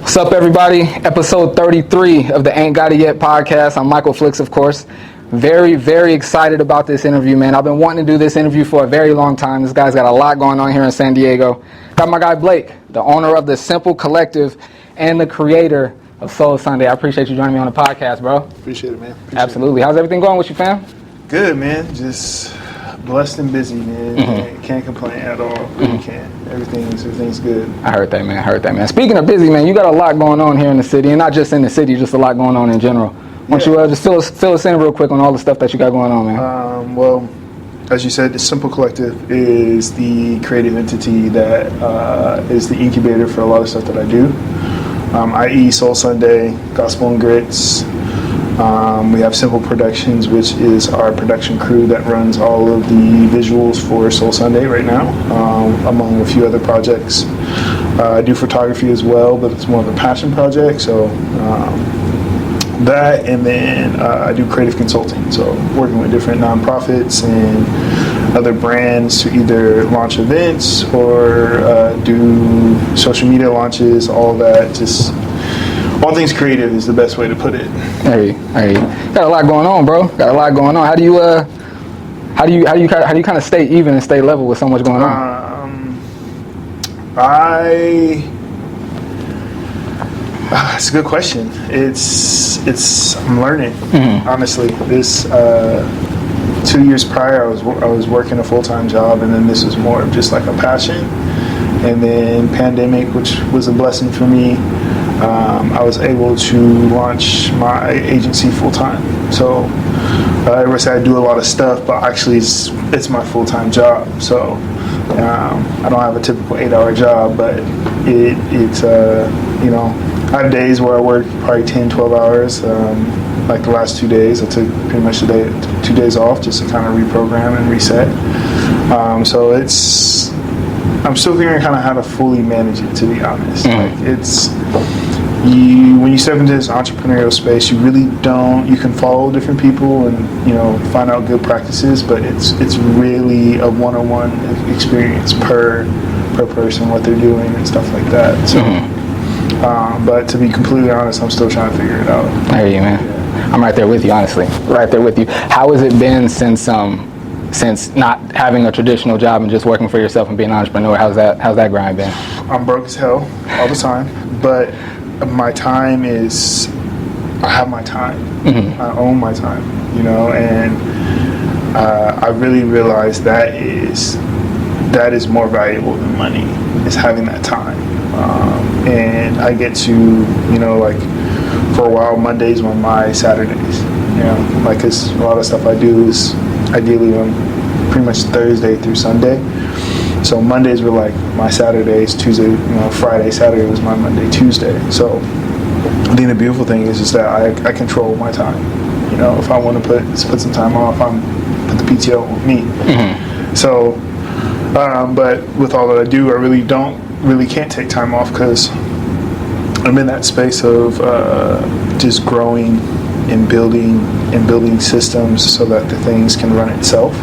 What's up, everybody? Episode 33 of the Ain't Got It Yet podcast. I'm Michael Flix, of course. Very, very excited about this interview, man. I've been wanting to do this interview for a very long time. This guy's got a lot going on here in San Diego. Got my guy Blake, the owner of the Simple Collective and the creator of Soul Sunday. I appreciate you joining me on the podcast, bro. Appreciate it, man. Absolutely. How's everything going with you, fam? Good, man. Just blessed and busy, man. Mm-hmm. Can't complain at all. Really can't. Everything's good. I heard that, man. Speaking of busy, man, you got a lot going on here in the city, and not just in the city, just a lot going on in general. Why don't you just fill us in real quick on all the stuff that you got going on, man? Well, as you said, the Simple Collective is the creative entity that is the incubator for a lot of stuff that I do, i.e. Soul Sunday, Gospel and Grits. We have Simple Productions, which is our production crew that runs all of the visuals for Soul Sunday right now, among a few other projects. I do photography as well, but it's more of a passion project, so that, and then I do creative consulting, so working with different nonprofits and other brands to either launch events or do social media launches, all that. Just all things creative is the best way to put it. Hey, got a lot going on, bro. Got a lot going on. How do you kind of stay even and stay level with so much going on? It's a good question. I'm learning. Honestly. This 2 years prior, I was working a full-time job, and then this was more of just like a passion. And then pandemic, which was a blessing for me. I was able to launch my agency full-time. So I say I do a lot of stuff, but actually it's my full-time job. So I don't have a typical 8-hour job, but it's I have days where I work probably 10, 12 hours. Like the last 2 days, I took pretty much 2 days off just to kind of reprogram and reset. So I'm still figuring kind of how to fully manage it, to be honest. When you step into this entrepreneurial space, you really you can follow different people and, find out good practices, but it's really a one-on-one experience per person, what they're doing and stuff like that. So, but to be completely honest, I'm still trying to figure it out. I hear you, man. Yeah. I'm right there with you, honestly. Right there with you. How has it been since not having a traditional job and just working for yourself and being an entrepreneur? How's that grind been? I'm broke as hell all the time, but my time I have my time. I own my time, and I really realized that is more valuable than money, is having that time. And I get to, like for a while, Mondays were my Saturdays, because a lot of stuff I do is ideally on pretty much Thursday through Sunday. So Mondays were like my Saturdays, Tuesday, Friday, Saturday was my Monday, Tuesday. So I think the beautiful thing is that I control my time. If I want to put some time off, put the PTO on me. So, but with all that I do, I really can't take time off because I'm in that space of just growing and building systems so that the things can run itself.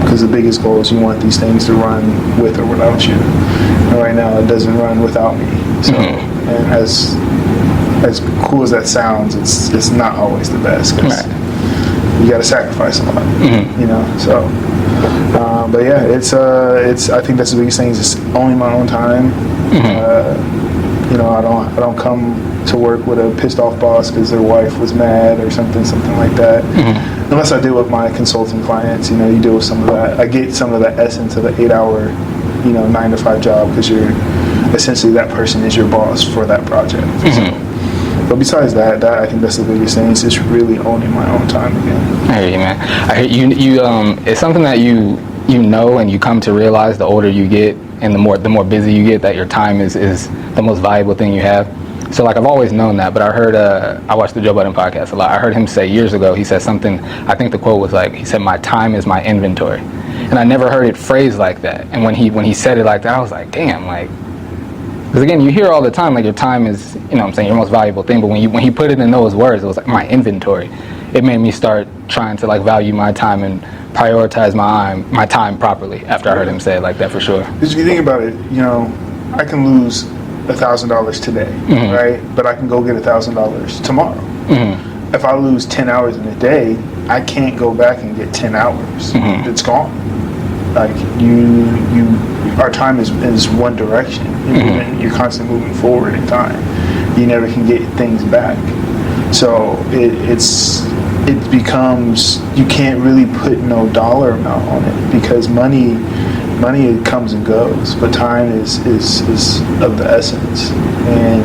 Because the biggest goal is you want these things to run with or without you. And right now, it doesn't run without me. So, and as cool as that sounds, it's not always the best because you got to sacrifice a lot. So. But yeah, it's. I think that's the biggest thing. Is just owning my own time. I don't come to work with a pissed off boss because their wife was mad or something like that. Unless I deal with my consulting clients, you deal with some of that. I get some of the essence of the 8-hour, 9 to 5 job because you're essentially that person is your boss for that project. So, but besides that, I think that's the biggest thing. Is just really owning my own time again. I hear you, man. I hear you. It's something that you and you come to realize the older you get and the more busy you get, that your time is the most valuable thing you have. So like I've always known that, but I heard I watched the Joe Budden podcast a lot. I heard him say years ago, he said something, I think the quote was like, he said, "My time is my inventory." And I never heard it phrased like that. And when he said it like that, I was like, damn, like, because again, you hear all the time, like your time is, your most valuable thing. But when he put it in those words, it was like my inventory. It made me start trying to like value my time and prioritize my time properly after I heard him say it like that, for sure. Because if you think about it, I can lose $1,000 today, right? But I can go get $1,000 tomorrow. If I lose 10 hours in a day, I can't go back and get 10 hours. It's gone. Like our time is one direction. You're constantly moving forward in time. You never can get things back. So it becomes, you can't really put no dollar amount on it, because money comes and goes, but time is of the essence. And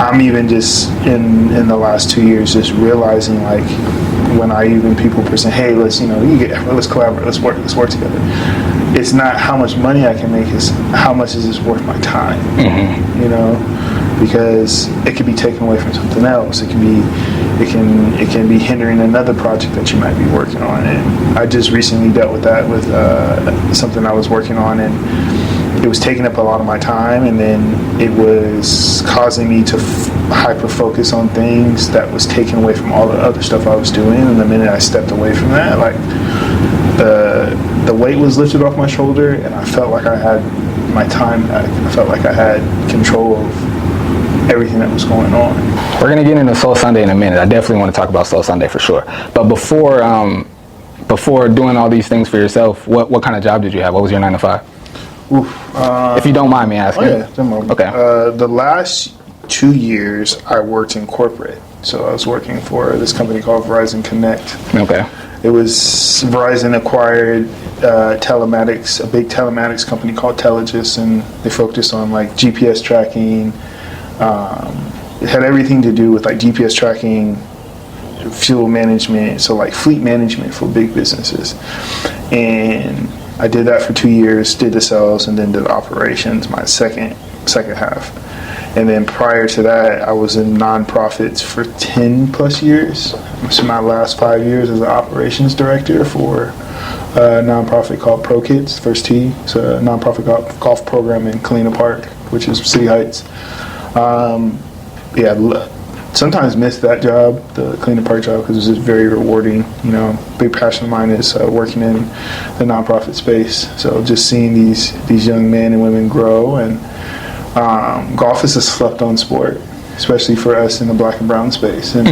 I'm even just in the last 2 years just realizing, like, when people present, hey, let's collaborate, let's work together. It's not how much money I can make, it's how much is this worth my time. You know, because it could be taken away from something else. It can be hindering another project that you might be working on. And I just recently dealt with that with something I was working on, and it was taking up a lot of my time, and then it was causing me to hyper focus on things that was taken away from all the other stuff I was doing. And the minute I stepped away from that, like, the weight was lifted off my shoulder, and I felt like I had my time back. I felt like I had control of everything that was going on. We're gonna get into Soul Sunday in a minute. I definitely want to talk about Soul Sunday for sure. But before doing all these things for yourself, what kind of job did you have? What was your 9 to 5? If you don't mind me asking. Oh yeah, don't mind. Okay. The last 2 years I worked in corporate. So I was working for this company called Verizon Connect. Okay. It was Verizon acquired telematics, a big telematics company called Telogis, and they focused on like GPS tracking. It had everything to do with like GPS tracking, fuel management, so like fleet management for big businesses. And I did that for 2 years, did the sales, and then did operations my second half. And then prior to that, I was in nonprofits for 10 plus years. So my last 5 years as an operations director for a nonprofit called Pro Kids, First Tee. It's a nonprofit golf program in Kalina Park, which is City Heights. Sometimes miss that job, the Kalina Park job, because it was just very rewarding. You know, big passion of mine is working in the nonprofit space. So just seeing these young men and women grow, and golf is a slept-on sport, especially for us in the black and brown space. And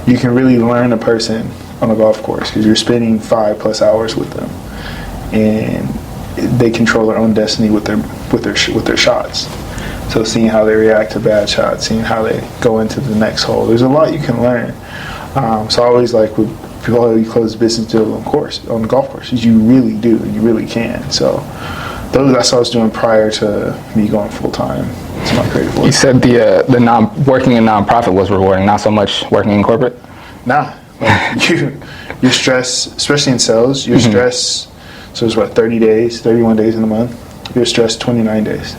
you can really learn a person on a golf course because you're spending 5+ hours with them, and they control their own destiny with their shots. So seeing how they react to bad shots, seeing how they go into the next hole, there's a lot you can learn. So I always like with people, oh, you close the business deal on the golf course. You really do, you really can. So that's what I was doing prior to me going full time. It's my creative work. You said working in nonprofit was rewarding, not so much working in corporate? Nah, like you're stressed, especially in sales. You're stressed. So it's 31 days in a month. You're stressed 29 days.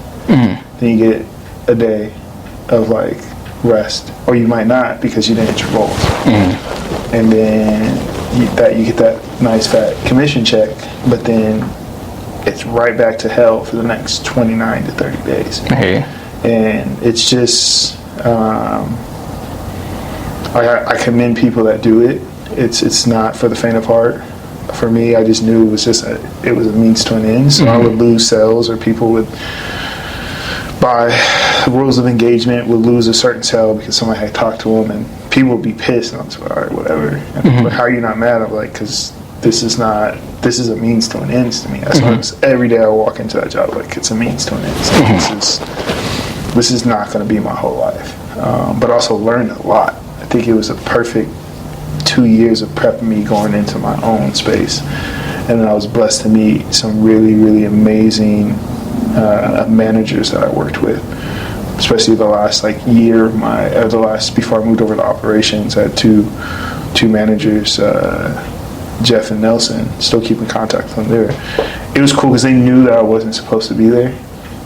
Then you get a day of like rest, or you might not because you didn't hit your goals. And then you get that nice fat commission check, but then it's right back to hell for the next 29 to 30 days. And it's just I commend people that do it. It's not for the faint of heart. For me, I just knew it was a means to an end. So I would lose sales, or people would, by rules of engagement, would lose a certain sale because somebody had talked to them, and people would be pissed. And I'm just like, all right, whatever. And like, how are you not mad? I'm like, because this is a means to an end to me. That's why every day I walk into that job, like, it's a means to an end. So this is not going to be my whole life. But also learned a lot. I think it was a perfect 2 years of prepping me going into my own space. And then I was blessed to meet some really, really amazing managers that I worked with, especially the last year before I moved over to operations. I had two managers, Jeff and Nelson. Still keep in contact with them there. It was cool because they knew that I wasn't supposed to be there,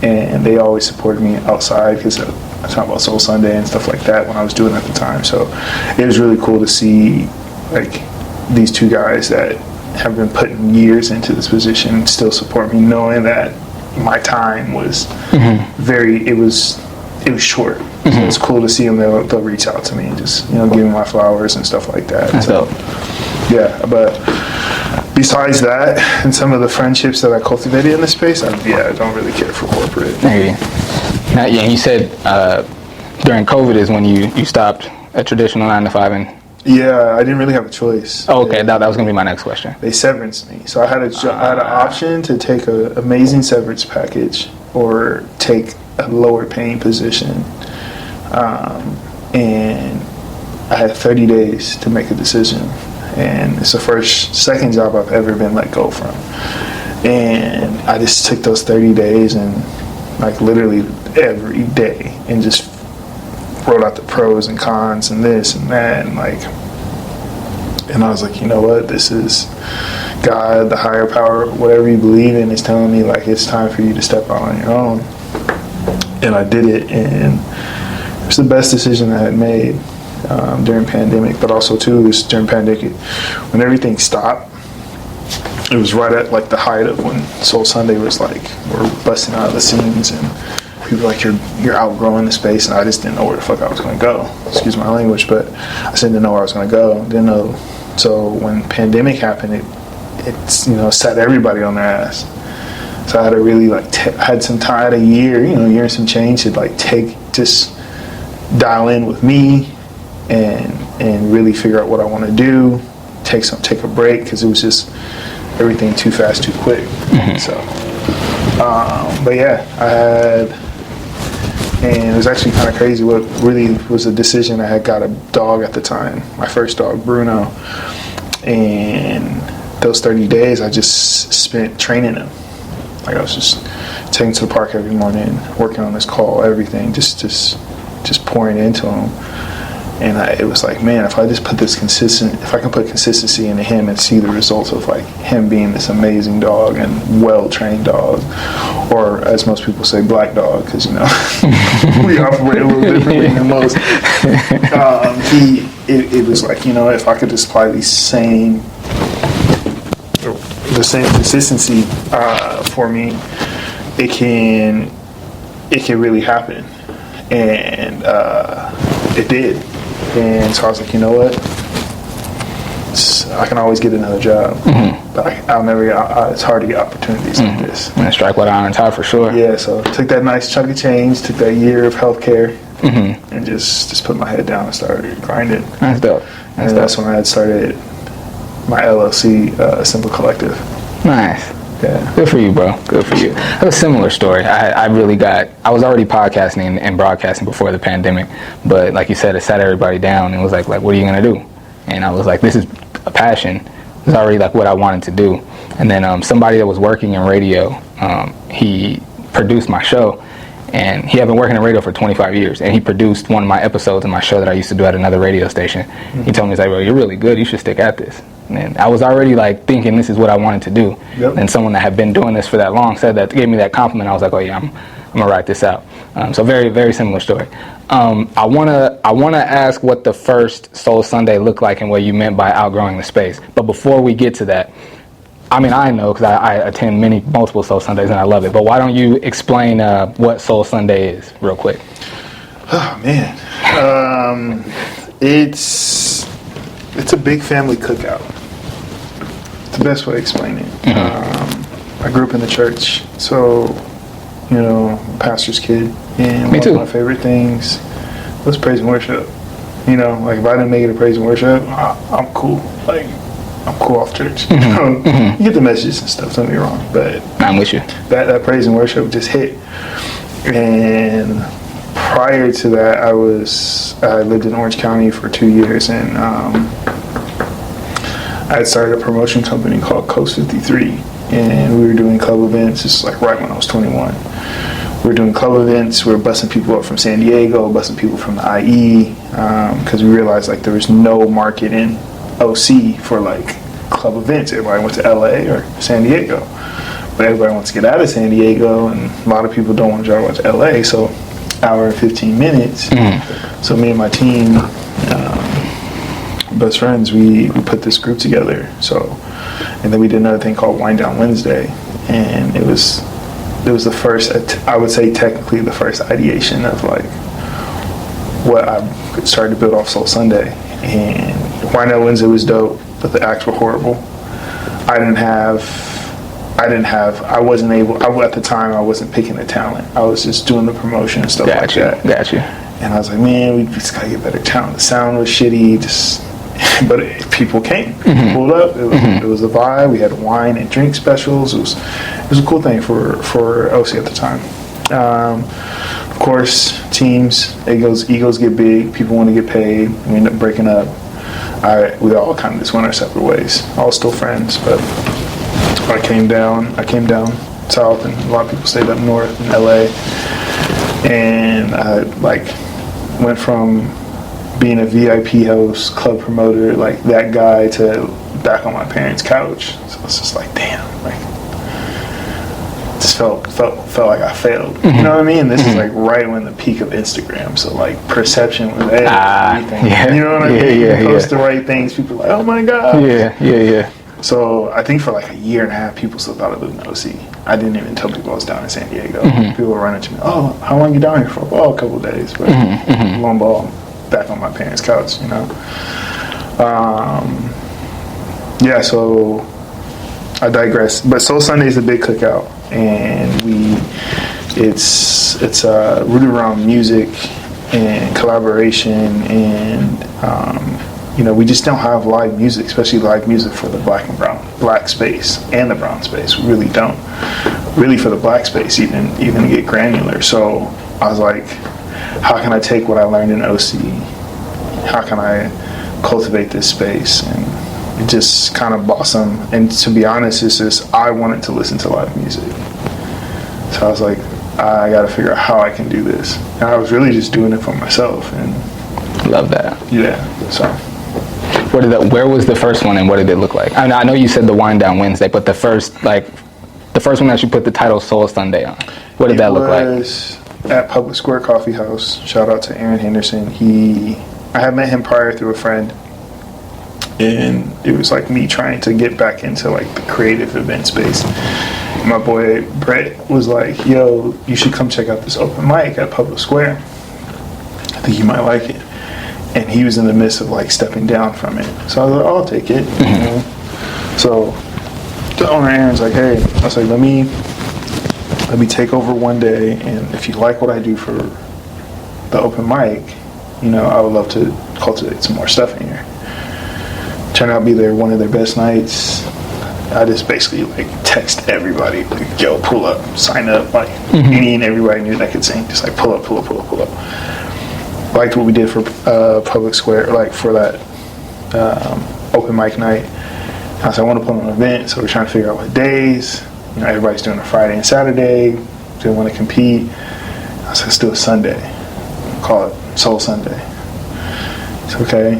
and they always supported me outside because I talked about Soul Sunday and stuff like that when I was doing it at the time. So it was really cool to see these two guys that have been putting years into this position still support me, knowing that my time was it was short. So it's cool to see them. They'll reach out to me and just give me my flowers and stuff like that. That's dope. Yeah, but besides that and some of the friendships that I cultivated in this space, I don't really care for corporate. Now, yeah, you said during COVID is when you stopped a traditional 9 to 5 and. Yeah, I didn't really have a choice. Oh, okay, that was gonna be my next question. They severance me, so I had an option to take an amazing severance package or take a lower paying position, and I had 30 days to make a decision, and it's the second job I've ever been let go from, and I just took those 30 days and like literally every day and just wrote out the pros and cons and this and that and I was like, you know what, this is God, the higher power, whatever you believe in is telling me like it's time for you to step out on your own. And I did it, and it was the best decision I had made during pandemic, but also too it was during pandemic when everything stopped. It was right at like the height of when Soul Sunday was like we're busting out of the seams and people were like you're outgrowing the space, and I just didn't know where the fuck I was going to go. Excuse my language, but I just didn't know where I was going to go. Didn't know. So when pandemic happened, it's set everybody on their ass. So I had to really had some time, I had a year, year and some change to just dial in with me and really figure out what I want to do. Take a break because it was just everything too fast, too quick. Mm-hmm. So, but yeah, and it was actually kind of crazy. What really was a decision, I had got a dog at the time, my first dog, Bruno, and those 30 days I just spent training him. Like I was just taking him to the park every morning, working on his call, everything, just pouring into him. And it was like, man, if I just put if I can put consistency into him and see the results of like him being this amazing dog and well-trained dog, or as most people say, black dog, because we operate a little differently than most. It was like, if I could just apply the same consistency for me, it can really happen, and it did. And so I was like, you know what? I can always get another job, but I'll never get. It's hard to get opportunities like this. And strike while the iron's hot for sure. Yeah, so took that nice chunk of change, took that year of healthcare, and just put my head down and started grinding. That's dope. That's when I had started my LLC, Simple Collective. Nice. Yeah. Good for you, bro. Good for you. I have a similar story. I was already podcasting and broadcasting before the pandemic, but like you said, it sat everybody down and was like, what are you gonna do? And I was like, this is a passion. It's already like what I wanted to do. And then somebody that was working in radio, he produced my show, and he had been working in radio for 25 years, and he produced one of my episodes in my show that I used to do at another radio station. He told me, he's like, well, you're really good. You should stick at this. And I was already like thinking this is what I wanted to do. Yep. And someone that had been doing this for that long said that, gave me that compliment. I was like, oh yeah, I'm gonna write this out. So very, very similar story. I wanna ask what the first Soul Sunday looked like and what you meant by outgrowing the space. But before we get to that, I mean, I know because I attend multiple Soul Sundays and I love it. But why don't you explain what Soul Sunday is real quick? Oh man, it's a big family cookout. It's the best way to explain it. I grew up in the church, so pastor's kid, and one of my favorite things was praise and worship. Like if I didn't make it a praise and worship, I'm cool. Like I'm cool off church. You get the messages and stuff. Don't get me wrong, but I'm with you. That praise and worship just hit. And prior to that, I lived in Orange County for 2 years, and I had started a promotion company called Coast 53, and we were doing club events. This is like right when I was 21. We were doing club events. We were busing people up from San Diego, busing people from the IE, because we realized like there was no market in OC for like club events. Everybody went to LA or San Diego, but everybody wants to get out of San Diego, and a lot of people don't want to drive to LA. So, hour and 15 minutes. So me and my team, best friends, we put this group together. So, and then we did another thing called Wind Down Wednesday, and it was the first, I would say technically the first ideation of like what I started to build off Soul Sunday. And Wind Down Wednesday was dope, but the acts were horrible. I I wasn't able, at the time, I wasn't picking the talent. I was just doing the promotion and stuff like that. Got you. And I was like, man, we just gotta get better talent. The sound was shitty, but people came. People pulled up. It was a vibe. We had wine and drink specials. It was a cool thing for OC at the time. Of course, teams, egos get big. People want to get paid. We end up breaking up. We all kind of just went our separate ways. All still friends, but I came down south, and a lot of people stayed up north in LA. And I went from being a VIP host, club promoter, like that guy, to back on my parents' couch. So it's just like, damn, just felt like I failed. You know what I mean? This is like right when the peak of Instagram. So like perception was everything. Yeah. You know what I mean? You post the right things, people are like, oh my God. Yeah. So I think for like a year and a half, people still thought I lived in OC. I didn't even tell people I was down in San Diego. People were running to me, oh, how long you down here for? Oh, a couple of days. But lo and behold, back on my parents' couch, you know. So I digress. But Soul Sunday is a big cookout, and it's rooted around music and collaboration, and we just don't have live music, especially live music for the black space and the brown space. We really don't. Really for the black space, even to get granular. So I was like, how can I take what I learned in OC? How can I cultivate this space? And it just kind of blossomed. And to be honest, it's just I wanted to listen to live music. So I was like, I got to figure out how I can do this. And I was really just doing it for myself. And love that. Yeah. So. Where was the first one, and what did it look like? I know you said the Wind Down Wednesday, but the first one that you put the title Soul Sunday on. What did that look like? It was at Public Square Coffee House. Shout out to Aaron Henderson. I had met him prior through a friend, and it was like me trying to get back into like the creative event space. My boy Brett was like, yo, you should come check out this open mic at Public Square. I think you might like it. And he was in the midst of like stepping down from it. So I was like, I'll take it. You know? So the owner Aaron's like, hey, I was like, let me take over one day, and if you like what I do for the open mic, I would love to cultivate some more stuff in here. Turned out to be one of their best nights. I just basically like text everybody, like, yo, pull up, sign up, like any and everybody knew that could sing, just like pull up. Liked what we did for Public Square, like for that open mic night. I was like, I want to put on an event, so we're trying to figure out what days. Everybody's doing a Friday and Saturday. Didn't want to compete. I was like, let's do a Sunday. Call it Soul Sunday. It's okay.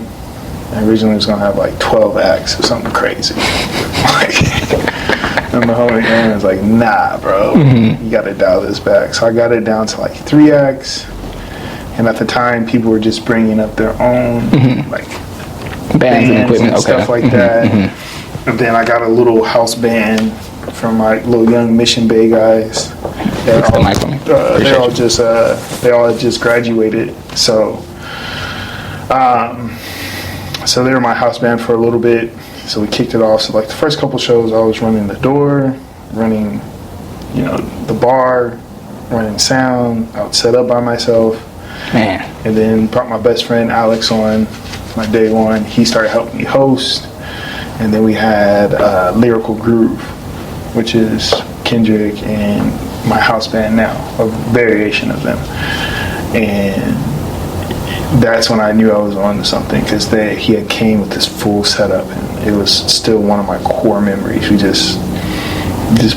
And originally it was gonna have like 12 acts or something crazy. And the homie Aaron was like, nah, bro, you gotta dial this back. So I got it down to like 3 acts. And at the time, people were just bringing up their own like bands and equipment, and stuff like that. And then I got a little house band from my little young Mission Bay guys. They all had just graduated. So they were my house band for a little bit. So we kicked it off. So like the first couple shows, I was running the door, running, the bar, running sound. I would set up by myself. Man. And then brought my best friend Alex on my day one. He started helping me host. And then we had Lyrical Groove, which is Kendrick and my house band now, a variation of them. And that's when I knew I was on to something, because he had came with this full setup, and it was still one of my core memories. We just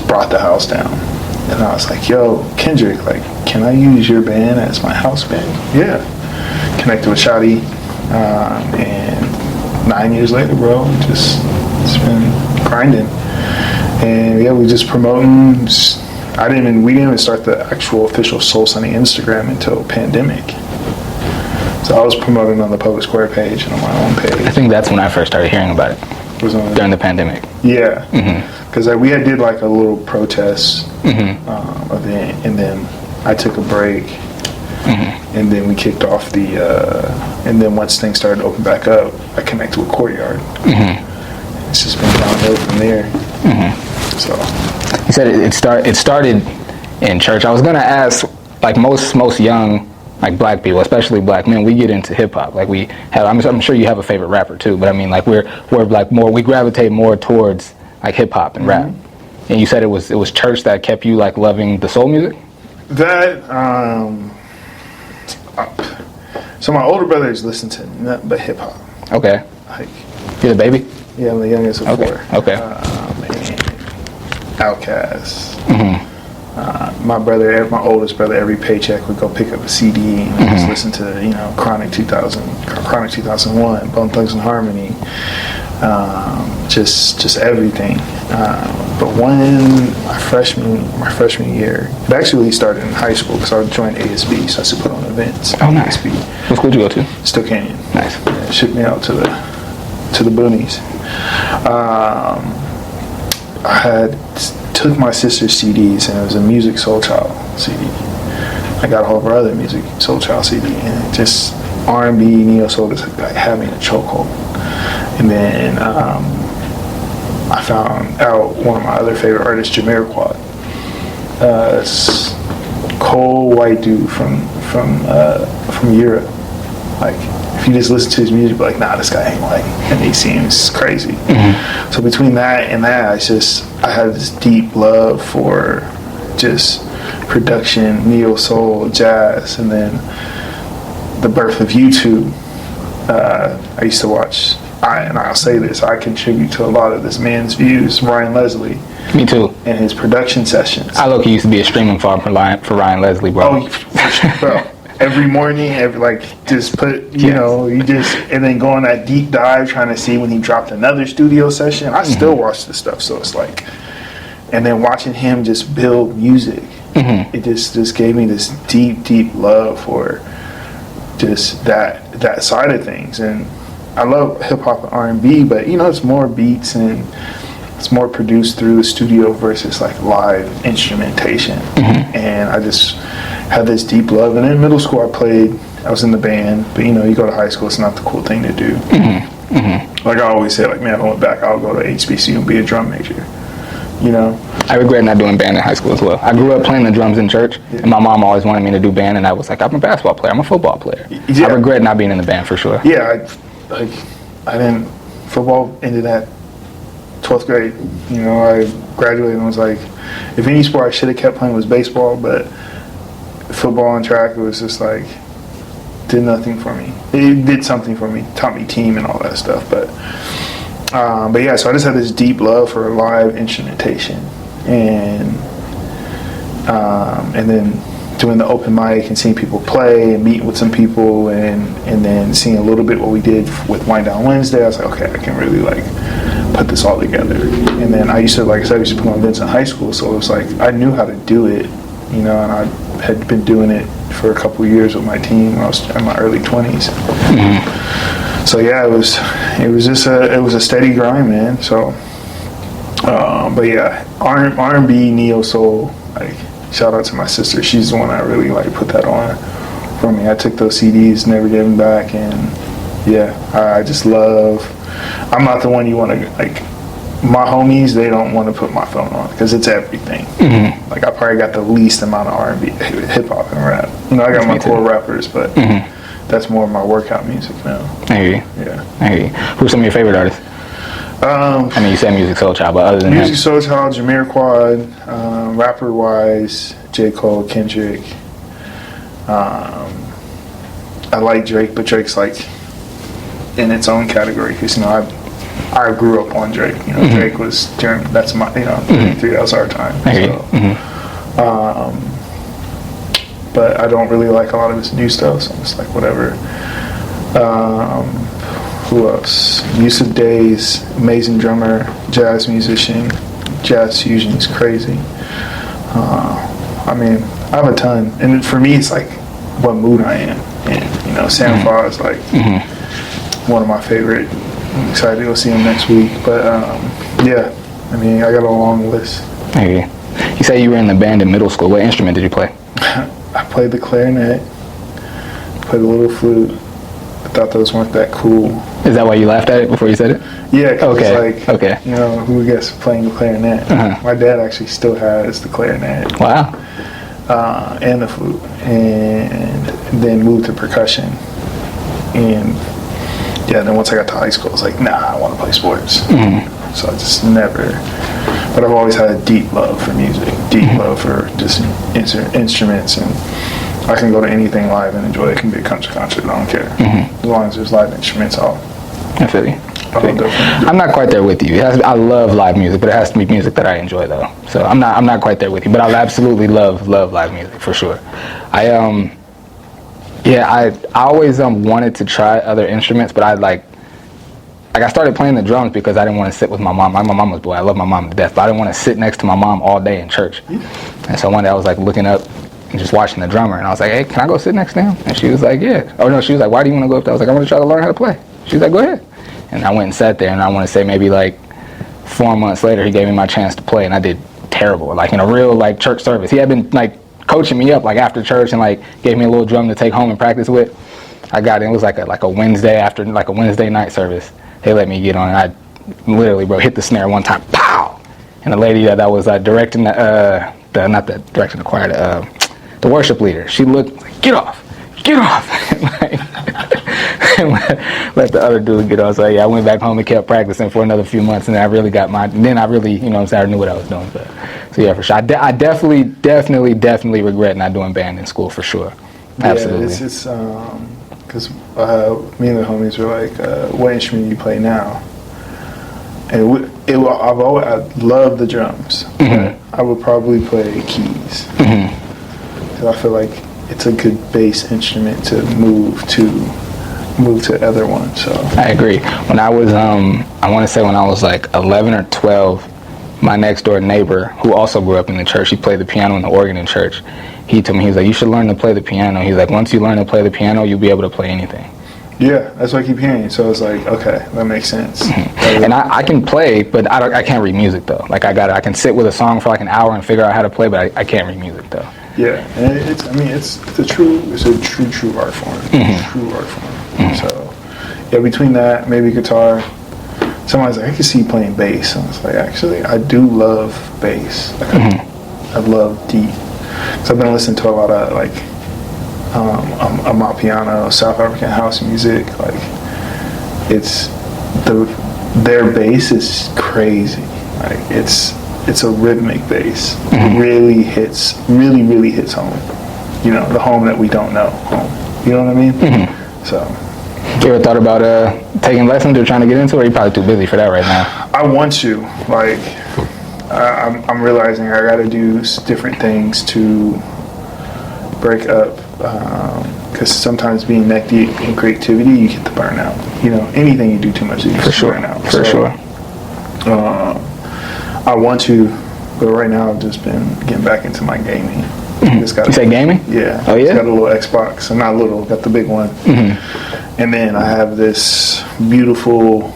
brought the house down. And I was like, yo, Kendrick, like, can I use your band as my house band? Yeah. Connected with Shotty. And 9 years later, bro, it's been grinding. And yeah, we just promoting. We didn't even start the actual official Soul Sunday Instagram until pandemic. So I was promoting on the Public Square page and on my own page. I think that's when I first started hearing about it. Was on during the pandemic. Yeah. Because we did like a little protest event, and then I took a break, and then we kicked off and then once things started to open back up, I connected with Courtyard. It's just been downhill from there. So You said it started in church. I was gonna ask, like most young, like black people, especially black men, we get into hip hop. Like we have, I'm sure you have a favorite rapper too, but I mean, like we're like more, we gravitate more towards like hip hop and rap. And you said it was church that kept you like loving the soul music. That so my older brothers listen to nothing but hip hop. Okay. Like, You're the baby? yeah, I'm the youngest of four. Okay. Outkast. My oldest brother, every paycheck would go pick up a CD and just listen to, Chronic 2000, Chronic 2001, Bone Thugs and Harmony, just everything. But when my freshman year, it actually started in high school because I joined ASB, so I used to put on events. Oh, nice. ASB. What school did you go to? Still Canyon. Nice. Yeah, shipped me out to the boonies. I took my sister's CDs, and it was a Music Soul Child CD. I got a whole of her other Music Soul Child CD, and it just R&B, neo soul, just like had me in a chokehold. And then I found out one of my other favorite artists, Jamiroquai. It's cold white dude from Europe. Like, if you just listen to his music, you're like, nah, this guy ain't white, and he seems crazy. So between that and that, I had this deep love for just production, neo soul, jazz, and then the birth of YouTube. I used to watch, and I'll say this, I contribute to a lot of this man's views, Ryan Leslie. Me too. And his production sessions. I look, he used to be a streaming farm for Ryan Leslie, bro. Oh, bro. Every morning, just put, and then go on that deep dive trying to see when he dropped another studio session. I still watch the stuff, so it's like, and then watching him just build music, it just gave me this deep love for just that side of things. And I love hip hop and R&B, but it's more beats and it's more produced through the studio versus like live instrumentation. And I just had this deep love. And in middle school I was in the band, but you go to high school, it's not the cool thing to do. Like I always say, like, man, if I went back, I'll go to HBCU and be a drum major. I regret not doing band in high school as well. I grew up playing the drums in church, and my mom always wanted me to do band, and I was like, I'm a basketball player, I'm a football player. I regret not being in the band for sure. Yeah, I didn't, football ended at 12th grade. I graduated and was like, if any sport I should have kept playing was baseball, but football and track, it was just like, did nothing for me. It did something for me, taught me team and all that stuff, but yeah, so I just had this deep love for live instrumentation, and then doing the open mic and seeing people play and meeting with some people, and then seeing a little bit what we did with Wind Down Wednesday. I was like, okay, I can really like put this all together. And then I used to put on events in high school, so it was like I knew how to do it, and I had been doing it for a couple of years with my team when I was in my early 20s. So yeah, it was just a steady grind, man. So, but yeah, R&B, neo soul, like, shout out to my sister. She's the one that really like put that on for me. I took those CDs, never gave them back, and yeah, I just love. I'm not the one you want to like. My homies, they don't want to put my phone on because it's everything. Like I probably got the least amount of R&B, hip hop, and rap. I got my core rappers, but that's more of my workout music now. I hear you. Yeah. I hear you. Who's some of your favorite artists? I mean, you said Music Soul Child, but other than Music Soul Child, Jamiroquai, rapper-wise, J. Cole, Kendrick. I like Drake, but Drake's like in its own category because I grew up on Drake. Drake was that's my 33. That was our time. So, but I don't really like a lot of his new stuff, so I'm just like whatever. Who else? Yusuf Days, amazing drummer, jazz musician, jazz fusion is crazy. I mean, I have a ton, and for me, it's like what mood I am. And Sam Fa is like one of my favorite. I'm excited to go see him next week. But yeah, I mean, I got a long list. Okay. You say you were in the band in middle school. What instrument did you play? I played the clarinet, played the little flute. I thought those weren't that cool. Is that why you laughed at it before you said it? Yeah, because Okay. it's like, Okay. you know, who gets playing the clarinet? My dad actually still has the clarinet. Wow. And the flute, and then moved to percussion. And yeah, then once I got to high school, I was like, nah, I want to play sports. So I just never, but I've always had a deep love for music, deep love for just instruments, and I can go to anything live and enjoy it. It can be a country concert, I don't care. As long as there's live instruments, I feel you. I'm not quite there with you. I love live music, but it has to be music that I enjoy, though. So I'm not quite there with you, but I absolutely love live music for sure. I always wanted to try other instruments, but I started playing the drums because I didn't want to sit with my mom. I'm my mama's boy. I love my mom to death, but I didn't want to sit next to my mom all day in church. And so one day I was like looking up and just watching the drummer, and I was like, hey, can I go sit next to him? And she was like, yeah. Oh no, she was like, why do you want to go up there? I was like, I want to try to learn how to play. She was like, go ahead. And I went and sat there, and I want to say maybe like 4 months later, he gave me my chance to play, and I did terrible. Like in a real like church service, he had been like coaching me up like after church and like gave me a little drum to take home and practice with. I got it. It was like a Wednesday after like a Wednesday night service. They let me get on, and I literally, bro, hit the snare one time, pow! And the lady that was directing not the directing the choir, the worship leader, she looked like, get off, and let the other dude get on. So yeah, I went back home and kept practicing for another few months, and then I really, you know what I'm saying, I knew what I was doing. But so yeah, for sure, I definitely regret not doing band in school, for sure. Absolutely. Yeah, it's because me and the homies were like, what instrument do you play now? And I love the drums. But I would probably play keys. Because I feel like it's a good bass instrument to move to other ones. So I agree. When I was, I want to say when I was like 11 or 12, my next door neighbor, who also grew up in the church, he played the piano and the organ in church. He told me, he was like, you should learn to play the piano. He's like, once you learn to play the piano, you'll be able to play anything. Yeah, that's what I keep hearing. So it's like, okay, that makes sense. And I can play, but I can't read music though. Like I can sit with a song for like an hour and figure out how to play, but I can't read music though. Yeah, and it's a true art form. True art form. So yeah, between that, maybe guitar. Somebody's like, I can see you playing bass. And I was like, actually, I do love bass. Like I love deep. So I've been listening to a lot of like Amapiano, South African house music. Like their bass is crazy. Like it's a rhythmic bass. It really hits home. You know, the home that we don't know home. You know what I mean? So. You ever thought about taking lessons or trying to get into it, or are you probably too busy for that right now? I want to. Like, I'm realizing I got to do different things to break up. Because sometimes being neck deep in creativity, you get the burnout. You know, anything you do too much, you get the burnout. For sure. I want to, but right now I've just been getting back into my gaming. You say gaming? Yeah. Oh, yeah? Got a little Xbox. I'm not little, got the big one. And then I have this beautiful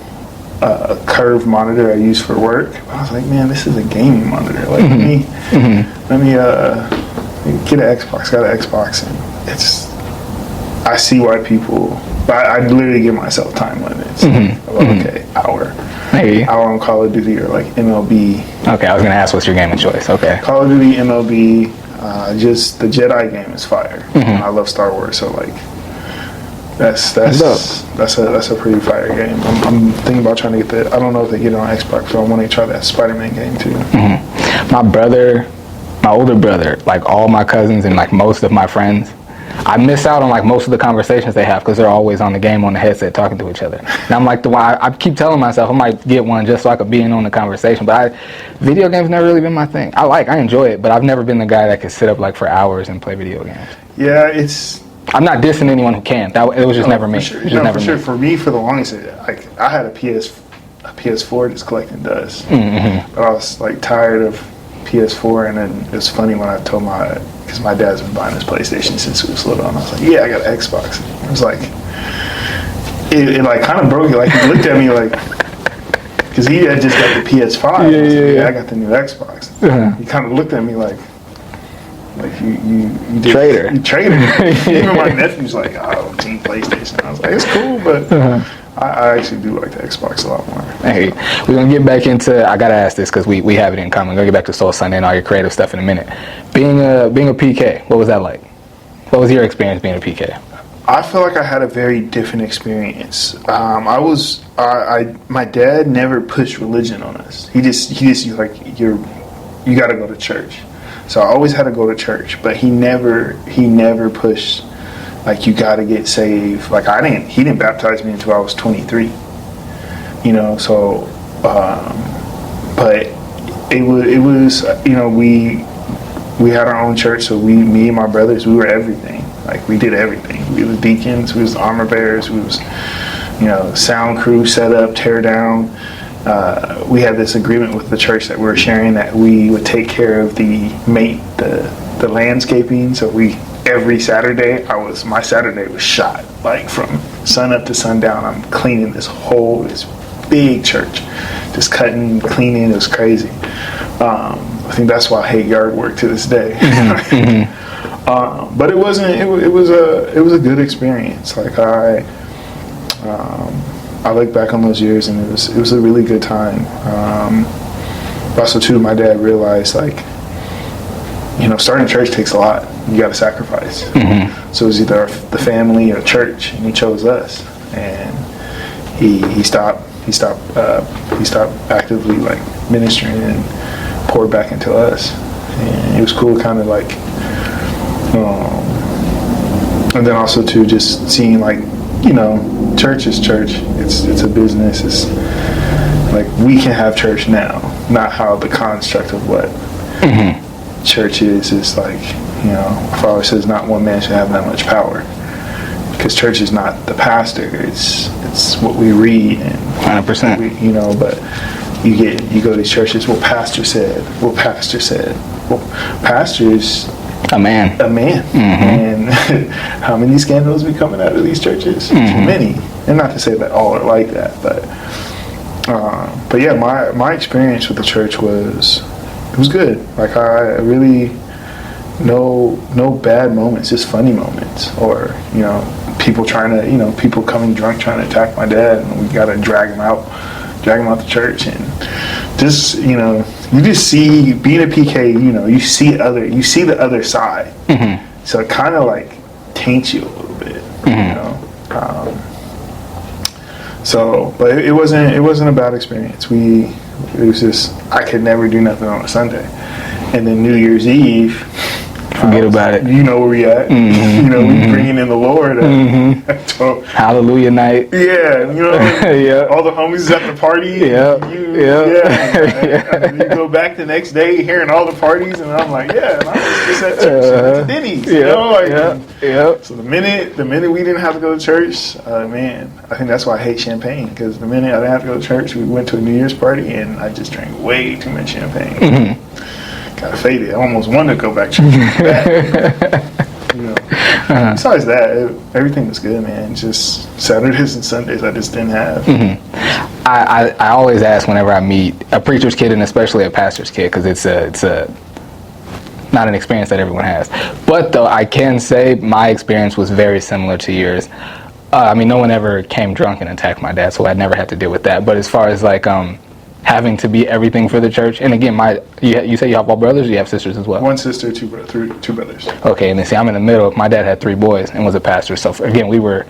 curved monitor I use for work. I was like, man, this is a gaming monitor. Like, let me get an Xbox. Got an Xbox, and I see why people. I literally give myself time limits. Okay, hour on Call of Duty or like MLB. Okay, I was gonna ask what's your gaming choice. Okay. Call of Duty, MLB, just the Jedi game is fire. I love Star Wars, so like that's a pretty fire game. I'm thinking about trying to get that. I don't know if they get it on Xbox, so I want to try that Spider-Man game too. My older brother, like all my cousins and like most of my friends, I miss out on like most of the conversations they have because they're always on the game on the headset talking to each other. And I'm like the one, I keep telling myself I might get one just so I could be in on the conversation. But video games never really been my thing. I enjoy it, but I've never been the guy that could sit up like for hours and play video games. Yeah, I'm not dissing anyone who can. It was just never me. For sure. For me, for the longest, like I had a PS4 just collecting dust. But I was like tired of PS4, and then it was funny when I told because my dad's been buying this PlayStation since we was little, and I was like, yeah, I got an Xbox. It was like, it like kind of broke it. Like he looked at me like, because he had just got the PS5. Yeah, I got the new Xbox. He kind of looked at me like you did, traitor. You traitor. Even my nephew's like, oh, Team PlayStation. I was like, it's cool, but I actually do like the Xbox a lot more. Hey, we're gonna get back into. I gotta ask this because we have it in common. We're gonna get back to Soul Sunday and all your creative stuff in a minute. Being a PK, what was that like? What was your experience being a PK? I feel like I had a very different experience. My dad never pushed religion on us. He just like you got to go to church. So I always had to go to church, but he never pushed like you got to get saved. Like he didn't baptize me until I was 23. You know, so but it was we had our own church, so me and my brothers, we were everything. Like we did everything. We was deacons, we was armor bearers, we was sound crew, set up, tear down. We had this agreement with the church that we were sharing that we would take care of the landscaping. So every Saturday, my Saturday was shot. Like from sun up to sundown, I'm cleaning this big church, just cutting, cleaning. It was crazy. I think that's why I hate yard work to this day. But it wasn't. It was a good experience. Like I look back on those years, and it was a really good time. Also, too, my dad realized starting a church takes a lot. You got to sacrifice. So it was either the family or church, and he chose us. And he stopped actively ministering and poured back into us. And it was cool, kind of and then also too, just seeing church is church. It's a business. It's like we can have church now, not how the construct of what church is like. My father says not one man should have that much power, because church is not the pastor. It's what we read and 100%. But you go to these churches. Well, pastor said. Well, pastor is a man. And how many scandals be coming out of these churches? Too many. And not to say that all are like that, but yeah, my experience with the church was good. Like I really no bad moments, just funny moments, or people people coming drunk trying to attack my dad, and we got to drag him out the church, and just you just see being a PK, you see the other side, so it kind of taints you a little bit, but it wasn't a bad experience. It was just I could never do nothing on a Sunday, and then New Year's Eve. Forget about it. You know where we at. We bringing in the Lord. Hallelujah night. Yeah, yeah. All the homies at the party. Yeah. And you go back the next day hearing all the parties, and I'm like, yeah, and I was just at church at Denny's. So the minute we didn't have to go to church, man, I think that's why I hate champagne, because the minute I didn't have to go to church, we went to a New Year's party, and I just drank way too much champagne. Got faded. I almost wanted to go back to Besides that, everything was good, man. Just Saturdays and Sundays I just didn't have. I always ask whenever I meet a preacher's kid, and especially a pastor's kid, because it's a not an experience that everyone has. But though I can say my experience was very similar to yours. No one ever came drunk and attacked my dad, so I never had to deal with that. But as far as having to be everything for the church, and again, you say you have all brothers, or you have sisters as well? One sister, two brothers. Okay, and then see, I'm in the middle. My dad had 3 boys and was a pastor. So again, the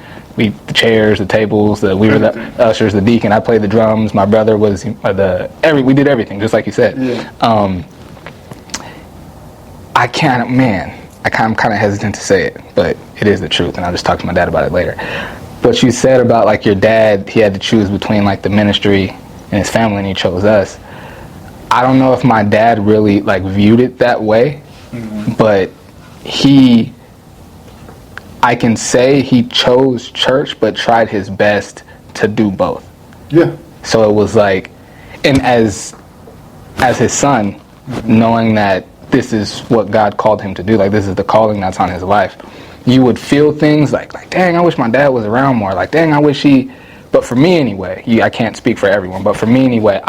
chairs, the tables, we were the ushers, the deacon. I played the drums. My brother was we did everything, just like you said. Yeah. I'm kind of hesitant to say it, but it is the truth, and I'll just talk to my dad about it later. What you said about your dad, he had to choose between the ministry and his family, and he chose us. I don't know if my dad really viewed it that way, but I can say he chose church, but tried his best to do both. Yeah. So it was and as his son, knowing that this is what God called him to do, this is the calling that's on his life, you would feel things like dang, I wish my dad was around more, dang, I wish he. But for me anyway, I can't speak for everyone, but for me anyway,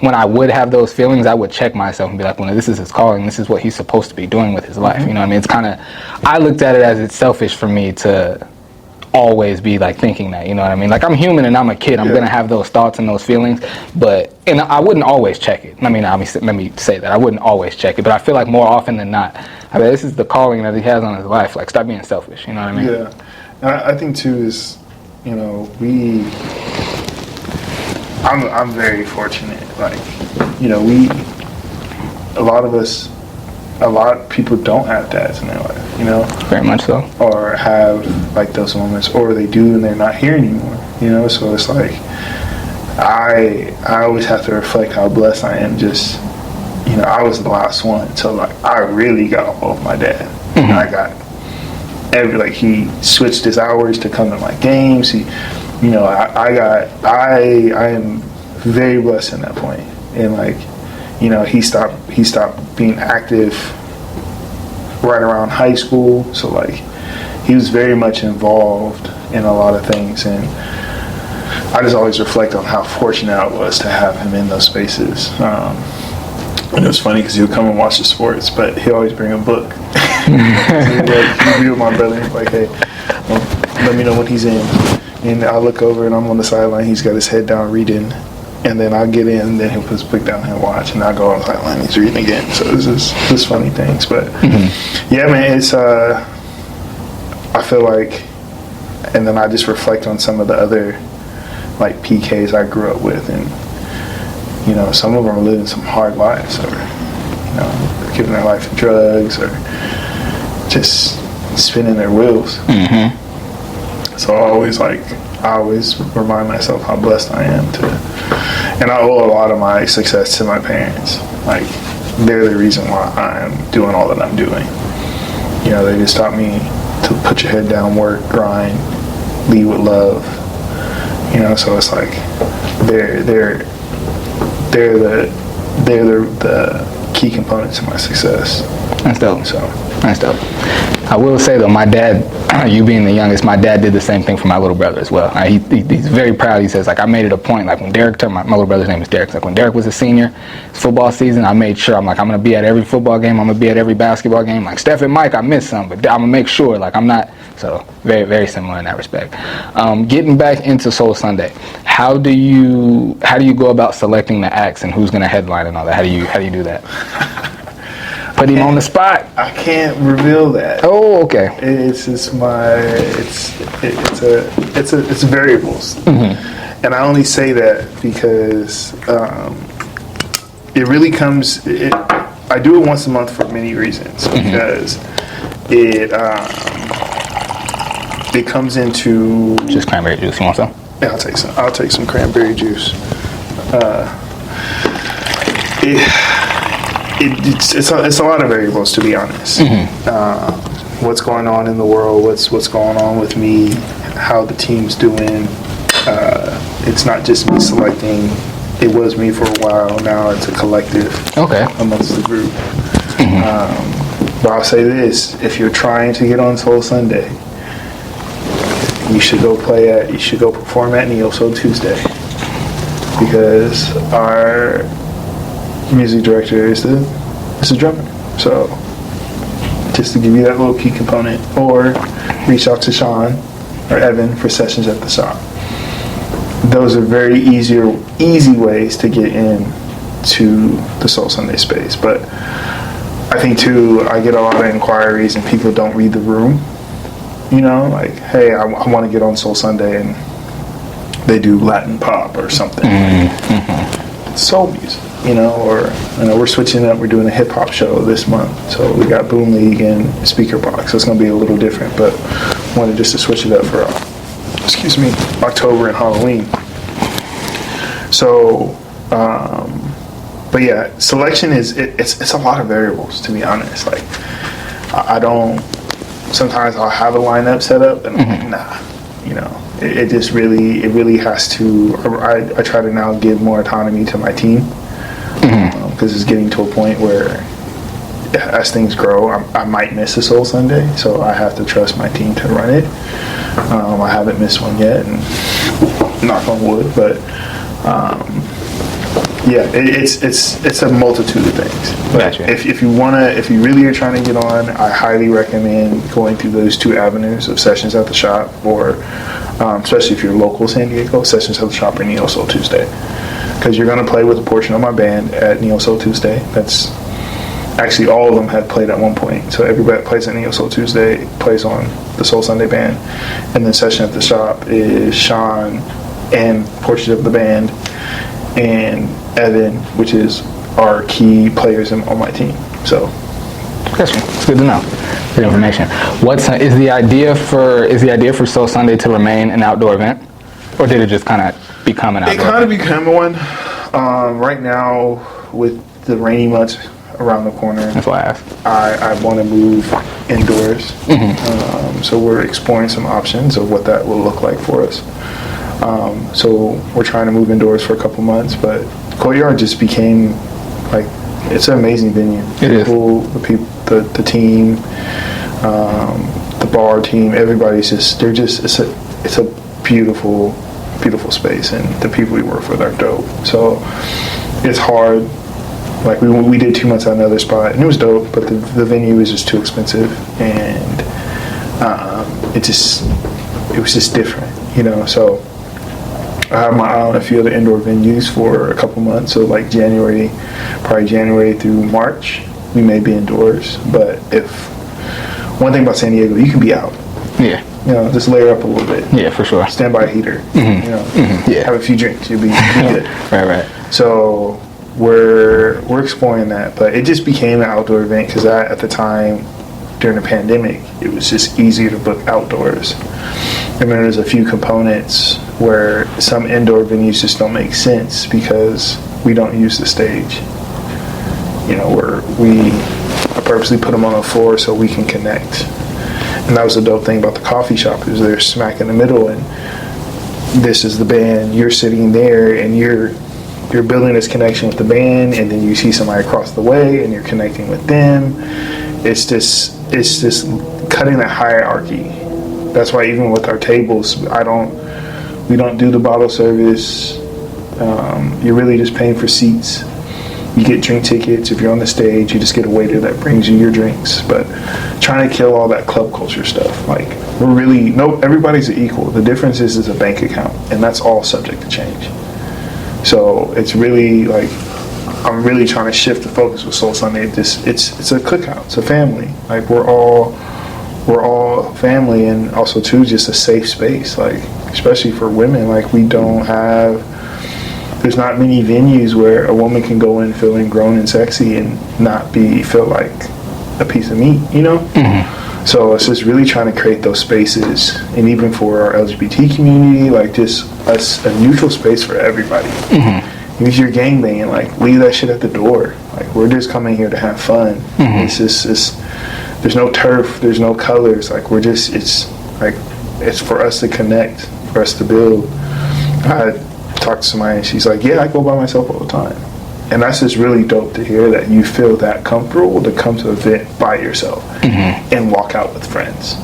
when I would have those feelings, I would check myself and be well, this is his calling, this is what he's supposed to be doing with his life. It's kind of, I looked at it as it's selfish for me to always be like thinking that, you know what I mean? Like I'm human and I'm a kid. I'm gonna have those thoughts and those feelings, and I wouldn't always check it. I mean, obviously, let me say that I wouldn't always check it, but I feel like more often than not, I mean, this is the calling that he has on his life. Like, stop being selfish. You know what I mean? Yeah, and I think too is, you know, I'm very fortunate. Like, you know, a lot of people don't have dads in their life, you know? Very much so. Or have, like, those moments, or they do and they're not here anymore, you know? So it's like, I always have to reflect how blessed I am. Just, you know, I was the last one, so, like, I really got all of my dad. Mm-hmm. I got he switched his hours to come to my games. He, you know, I am very blessed in that point. And, like, you know, he stopped being active right around high school. So, like, he was very much involved in a lot of things. And I just always reflect on how fortunate I was to have him in those spaces. And it was funny because he would come and watch the sports, but he'd always bring a book. So he'd be with my brother, like, hey, let me know when he's in. And I look over and I'm on the sideline. He's got his head down reading. And then I'll get in, and then he'll put his book down and watch, and I'll go on the sideline, he's reading again. So it's just funny things. But, yeah, man, it's, I feel like, and then I just reflect on some of the other, like, PKs I grew up with, and, you know, some of them are living some hard lives, or, you know, giving their life to drugs, or just spinning their wheels. Mm-hmm. So I always remind myself how blessed I am and I owe a lot of my success to my parents. Like, they're the reason why I'm doing all that I'm doing. You know, they just taught me to put your head down, work, grind, lead with love. You know, so it's like they're the key components of my success. That's dope. So that's dope. I will say though, my dad, you being the youngest, my dad did the same thing for my little brother as well. He's very proud. He says, like, I made it a point, like when Derek turned, my little brother's name is Derek, like when Derek was a senior, it's football season, I made sure, I'm like, I'm going to be at every football game, I'm going to be at every basketball game. Like Steph and Mike, I missed some, but I'm going to make sure, like, I'm not, so very, very similar in that respect. Getting back into Soul Sunday, how do you go about selecting the acts and who's going to headline and all that? How do you do that? Put him on the spot. I can't reveal that. Oh, okay. It's variables, mm-hmm. And I only say that because it really comes. I do it once a month for many reasons, because it comes into just cranberry juice. You want some? Yeah, I'll take some cranberry juice. It's a lot of variables, to be honest. Mm-hmm. What's going on in the world? What's going on with me? How the team's doing? It's not just me selecting. It was me for a while. Now it's a collective. Okay. Amongst the group. Mm-hmm. But I'll say this: if you're trying to get on Soul Sunday, you should go perform at Neo Soul Tuesday, because our music director is the drummer. So just to give you that little key component, or reach out to Sean or Evan for sessions at the shop. Those are very easy ways to get in to the Soul Sunday space. But I think too, I get a lot of inquiries and people don't read the room. You know, like, hey, I want to get on Soul Sunday, and they do Latin pop or something. Mm-hmm. Soul music. You know, or we're switching up. We're doing a hip hop show this month, so we got Boom League and Speaker Box. So it's going to be a little different, but wanted just to switch it up for, October and Halloween. So, but yeah, selection it's a lot of variables, to be honest. Like, I don't. Sometimes I'll have a lineup set up, and I'm like, nah, you know. It just really has to. I try to now give more autonomy to my team. Because it's getting to a point where, as things grow, I might miss a Soul Sunday, so I have to trust my team to run it. I haven't missed one yet, and knock on wood, but Yeah, it's a multitude of things. But Gotcha. if you really are trying to get on, I highly recommend going through those two avenues of sessions at the shop, or especially if you're local San Diego, sessions at the shop or Neo Soul Tuesday, because you're going to play with a portion of my band at Neo Soul Tuesday. That's actually all of them had played at one point. So everybody that plays at Neo Soul Tuesday plays on the Soul Sunday band, and then session at the shop is Sean and portions of the band, and Evan, which is our key players on my team. So Gotcha. It's good to know. Good information. Is the idea for Soul Sunday to remain an outdoor event, or did it just kind of become an outdoor? It kind of became one. Right now, with the rainy months around the corner, That's why I asked. I want to move indoors. So we're exploring some options of what that will look like for us. So we're trying to move indoors for a couple months, but Courtyard just became like, it's an amazing venue. It is. The people, the team, the bar team, everybody's just, it's a beautiful, beautiful space, and the people we work with are dope. So it's hard. Like we did 2 months at another spot, and it was dope, but the venue is just too expensive, and it was just different, you know. So I have my eye on a few other indoor venues for a couple months. So like probably January through March, we may be indoors. But if one thing about San Diego, you can be out. Yeah. You know, just layer up a little bit. Yeah, for sure. Stand by a heater. You know, Yeah. have a few drinks. You'll be good. Right. So we're exploring that, but it just became an outdoor event because at the time during the pandemic, it was just easier to book outdoors. And then there's a few components where some indoor venues just don't make sense because we don't use the stage. You know, we purposely put them on the floor so we can connect. And that was the dope thing about the coffee shop, is they're smack in the middle, and this is the band, you're sitting there, and you're building this connection with the band, and then you see somebody across the way and you're connecting with them. It's just cutting that hierarchy. That's why even with our tables, we don't do the bottle service. You're really just paying for seats. You get drink tickets. If you're on the stage, you just get a waiter that brings you your drinks. But trying to kill all that club culture stuff. Like, everybody's equal. The difference is a bank account, and that's all subject to change. So it's really like, I'm really trying to shift the focus with Soul Sunday. It's a cookout. It's a family. Like, we're all family, and also too just a safe space. Like, especially for women, like there's not many venues where a woman can go in feeling grown and sexy and not feel like a piece of meat, you know? So it's just really trying to create those spaces, and even for our LGBT community, like just a neutral space for everybody. Use your gangbanging, like leave that shit at the door. Like, we're just coming here to have fun. There's no turf, there's no colors. Like, it's for us to connect, for us to build. I talked to somebody and she's like, yeah, I go by myself all the time. And that's just really dope to hear, that you feel that comfortable to come to an event by yourself and walk out with friends,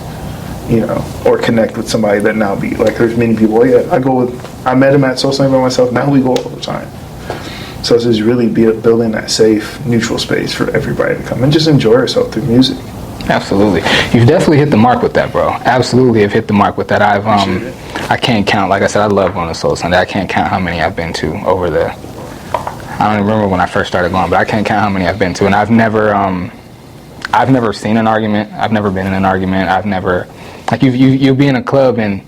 you know, or connect with somebody that now be like, there's many people, I met him at Soul Sunday by myself, now we go all the time. So it's just really building that safe, neutral space for everybody to come and just enjoy yourself through music. Absolutely. You've definitely hit the mark with that, bro. Absolutely have hit the mark with that. I can't count, like I said, I love going to Soul Sunday. I can't count how many I've been to over I don't even remember when I first started going, but I can't count how many I've been to. And I've never seen an argument. I've never been in an argument. I've never, like, you'll be in a club, and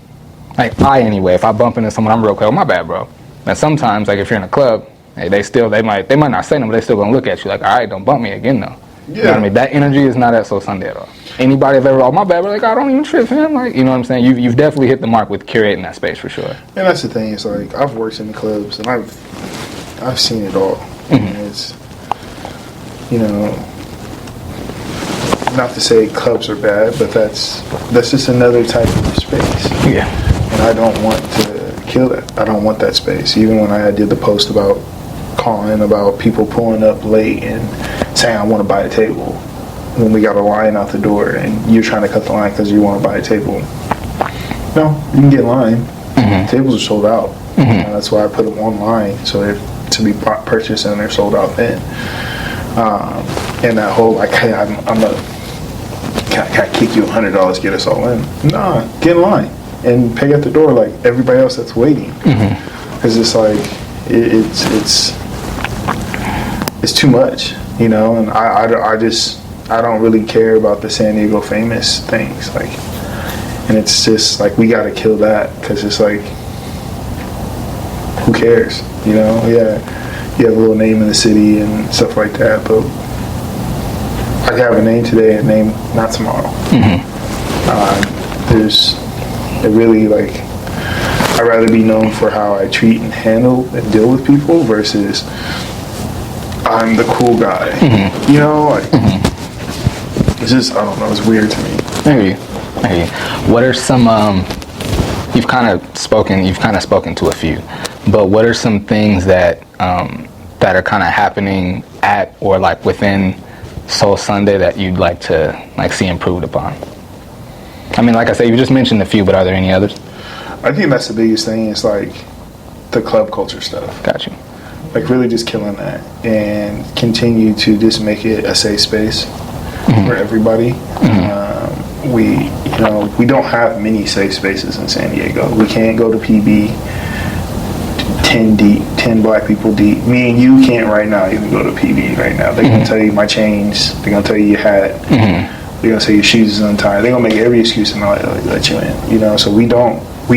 like, if I bump into someone, I'm real quick, oh, my bad, bro. And sometimes, like, if you're in a club, they might not say nothing, but they still gonna look at you like, all right, don't bump me again, though. Yeah. You know what I mean? That energy is not at Soul Sunday at all. Anybody have ever, oh, my bad, but like, I don't even trip, man. Like, you know what I'm saying? You've definitely hit the mark with curating that space for sure. And that's the thing, it's like, I've worked in the clubs, and I've seen it all. And it's, you know, not to say clubs are bad, but that's just another type of space. Yeah. And I don't want to kill that. I don't want that space. Even when I did the post about calling about people pulling up late and saying, I want to buy a table, when we got a line out the door and you're trying to cut the line because you want to buy a table. No, you can get in line. Tables are sold out. That's why I put them online. So if to be purchased, and they're sold out then. And that whole like, hey, can I kick you $100, get us all in? Nah, get in line and pay at the door like everybody else that's waiting. Because it's like it's too much, you know. And I don't really care about the San Diego famous things, like, and it's just like we got to kill that, because it's like, who cares, you know? Yeah, you have a little name in the city and stuff like that, but I can have a name today and name not tomorrow. It really, like, I'd rather be known for how I treat and handle and deal with people versus I'm the cool guy. You know, like, it's just, I don't know, it's weird to me. I hear you. What are some, you've kind of spoken to a few, but what are some things that that are kind of happening at or like within Soul Sunday that you'd like to like see improved upon? I mean, like I said, you just mentioned a few, but are there any others? I think that's the biggest thing, is like the club culture stuff. Got you. Like really just killing that and continue to just make it a safe space for everybody. We don't have many safe spaces in San Diego. We can't go to PB 10 deep, 10 black people deep. Me and you can't right now even go to PB right now. They're going to tell you my chains. They're going to tell you your hat. They're going to say your shoes is untied. They're going to make every excuse and not let you in. You know, so we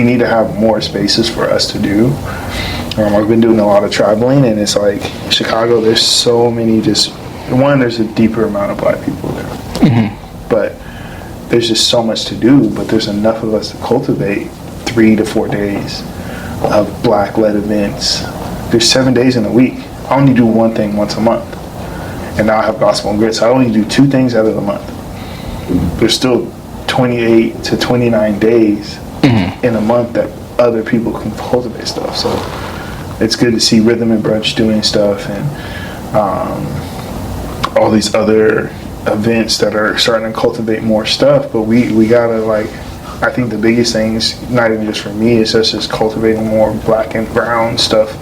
need to have more spaces for us to do. I've been doing a lot of traveling, and it's like Chicago, there's so many there's a deeper amount of black people there. But there's just so much to do, but there's enough of us to cultivate 3 to 4 days of black-led events. There's 7 days in a week. I only do one thing once a month. And now I have Gospel and Grit, so I only do 2 things out of the month. There's still 28 to 29 days in a month that other people can cultivate stuff. So it's good to see Rhythm and Brunch doing stuff, and all these other events that are starting to cultivate more stuff. But we gotta, like, I think the biggest things, not even just for me, is just cultivating more black and brown stuff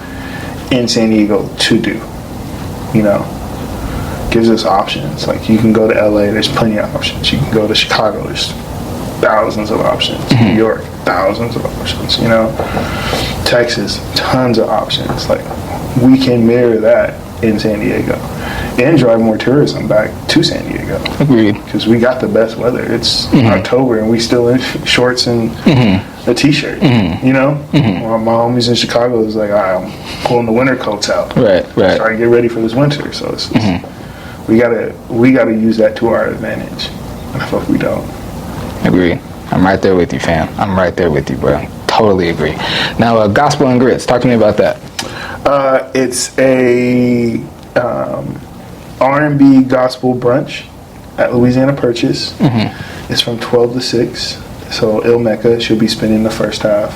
in San Diego to do. You know, gives us options. Like, you can go to LA, there's plenty of options. You can go to Chicago, there's thousands of options. New York, thousands of options. You know, Texas, tons of options. Like, we can mirror that in San Diego and drive more tourism back to San Diego. Agreed. Because we got the best weather. It's October and we still in shorts and a t-shirt. You know, my homies in Chicago is like, I'm pulling the winter coats out. Right. Trying to get ready for this winter. So it's we gotta use that to our advantage. And I hope we don't. Agreed. I'm right there with you, fam. I'm right there with you, bro. Totally agree. Now, Gospel and Grits. Talk to me about that. It's a R&B gospel brunch at Louisiana Purchase. It's from 12 to 6. So Il Mecca should be spending the first half.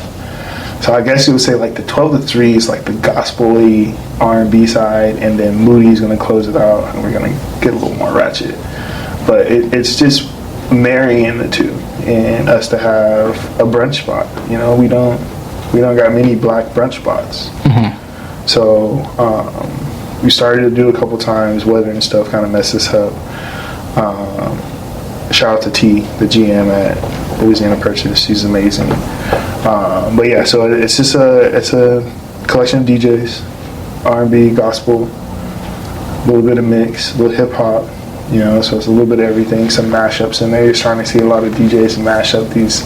So I guess you would say like the 12 to 3 is like the gospel-y R&B side, and then Moody's going to close it out, and we're going to get a little more ratchet. But it's just marrying the two, and us to have a brunch spot. You know, we don't got many black brunch spots. So we started to do it a couple times. Weather and stuff kind of messed us up. Shout out to T, the GM at Louisiana Purchase. She's amazing. But yeah, so it's just a collection of DJs, R&B, gospel, a little bit of mix, a little hip hop. You know, so it's a little bit of everything, some mashups in there. You're starting to see a lot of DJs mash up these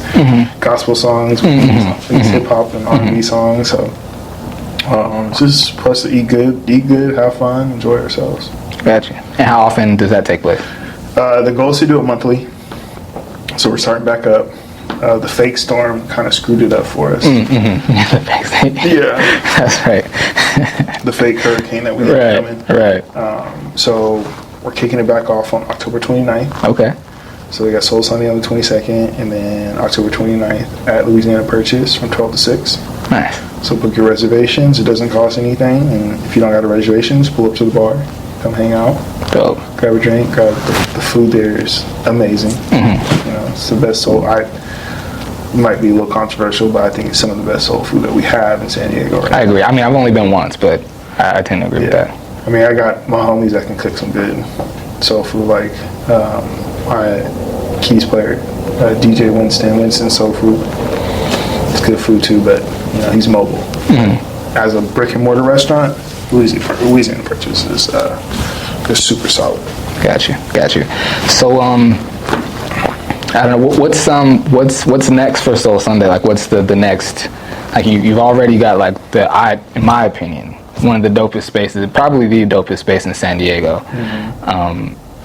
gospel songs with these hip hop and R&B songs. So just plus to eat good, have fun, enjoy ourselves. Gotcha. And how often does that take place? The goal is to do it monthly. So we're starting back up. The fake storm kind of screwed it up for us. The fake storm. Yeah. That's right. The fake hurricane that we had coming. Right. So we're kicking it back off on October 29th. Okay. So we got Soul Sunday on the 22nd, and then October 29th at Louisiana Purchase from 12 to 6. Nice. So book your reservations. It doesn't cost anything, and if you don't got a reservation, just pull up to the bar, come hang out, Dope. grab a drink. The food there is amazing. You know, it's the best soul. It might be a little controversial, but I think it's some of the best soul food that we have in San Diego right now. I agree. I mean, I've only been once, but I tend to agree with that. I mean, I got my homies that can cook some good soul food, like my keys player, DJ Winston Soul Food. It's good food too, but he's mobile. As a brick and mortar restaurant, Louisiana Purchase is super solid. Got you. So I don't know what's next for Soul Sunday. Like, what's the next? Like, you've already got like in my opinion, one of the dopest spaces, probably the dopest space in San Diego.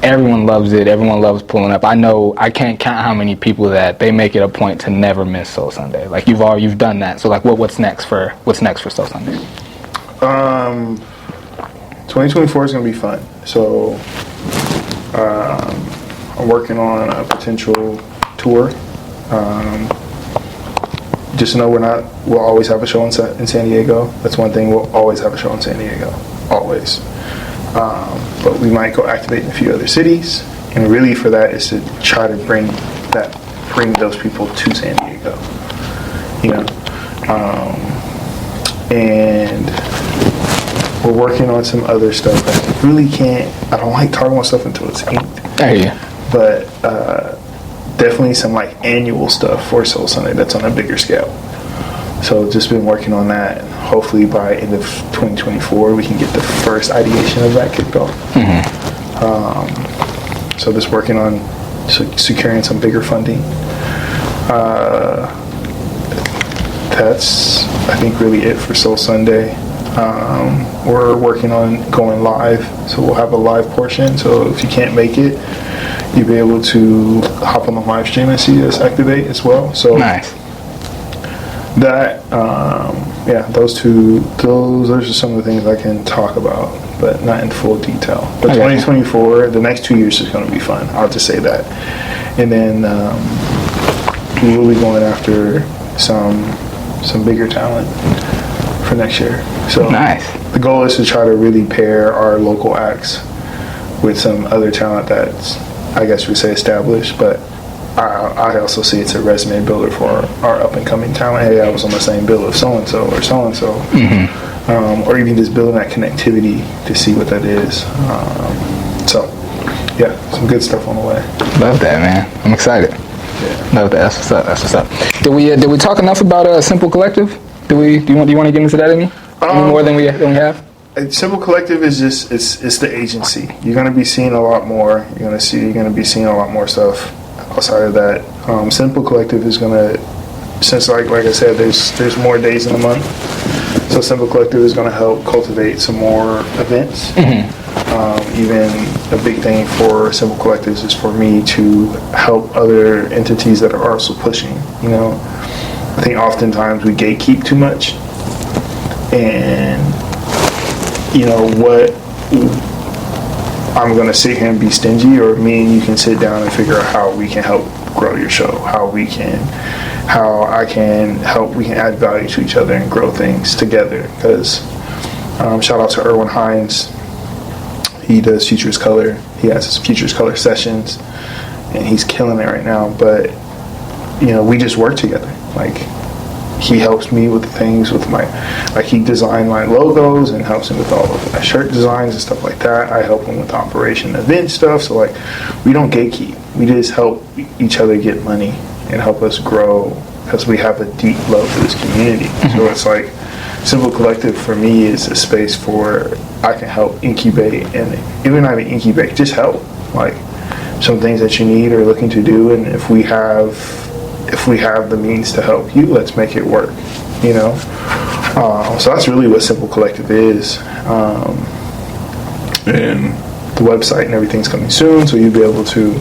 Everyone loves it. Everyone loves pulling up. I know I can't count how many people that they make it a point to never miss Soul Sunday. Like, you've done that. So like, what's next for Soul Sunday? 2024 is gonna be fun. So I'm working on a potential tour. Just know we'll always have a show in San Diego. That's one thing, we'll always have a show in San Diego, always. But we might go activate in a few other cities, and really for that is to try to bring those people to San Diego, and we're working on some other stuff that really I don't like talking about stuff until it's inked. I hear you. But definitely some like annual stuff for Soul Sunday that's on a bigger scale. So just been working on that. Hopefully by end of 2024 we can get the first ideation of that kicked off. So just working on securing some bigger funding. That's I think really it for Soul Sunday. We're working on going live, so we'll have a live portion. So if you can't make it, you'll be able to hop on the live stream and see us activate as well. So nice. That, those are some of the things I can talk about, but not in full detail. But 2024, the next 2 years is going to be fun. I'll just say that. And then we will be going after some bigger talent for next year. So nice. The goal is to try to really pair our local acts with some other talent that's, I guess we say, established, but I also see it's a resume builder for our up-and-coming talent. Hey, I was on the same bill of so-and-so or so-and-so. Or even just building that connectivity to see what that is. Some good stuff on the way. Love that, man. I'm excited. Yeah. Love that. That's what's up. Did we talk enough about Simple Collective? Do you want to get into that any more than we have? Simple Collective is just it's the agency. You're going to be seeing a lot more. You're going to be seeing a lot more stuff outside of that. Simple Collective is going to, since like I said, there's more days in the month. So Simple Collective is going to help cultivate some more events. Even a big thing for Simple Collectives is for me to help other entities that are also pushing. I think oftentimes we gatekeep too much, and what I'm going to sit here and be stingy, or me and you can sit down and figure out how we can help grow your show, how I can help, we can add value to each other and grow things together. Because shout out to Erwin Hines. He does Futures Color. He has his Futures Color sessions, and he's killing it right now. But we just work together. Like, he helps me with things with he designed my logos and helps him with all of my shirt designs and stuff like that. I help him with operation event stuff. So we don't gatekeep. We just help each other get money and help us grow, because we have a deep love for this community. So it's like Simple Collective for me is a space for I can help incubate, and even not even incubate, just help. Like some things that you need or looking to do, and if we have the means to help you, let's make it work. So that's really what Simple Collective is. And the website and everything's coming soon, so you'll be able to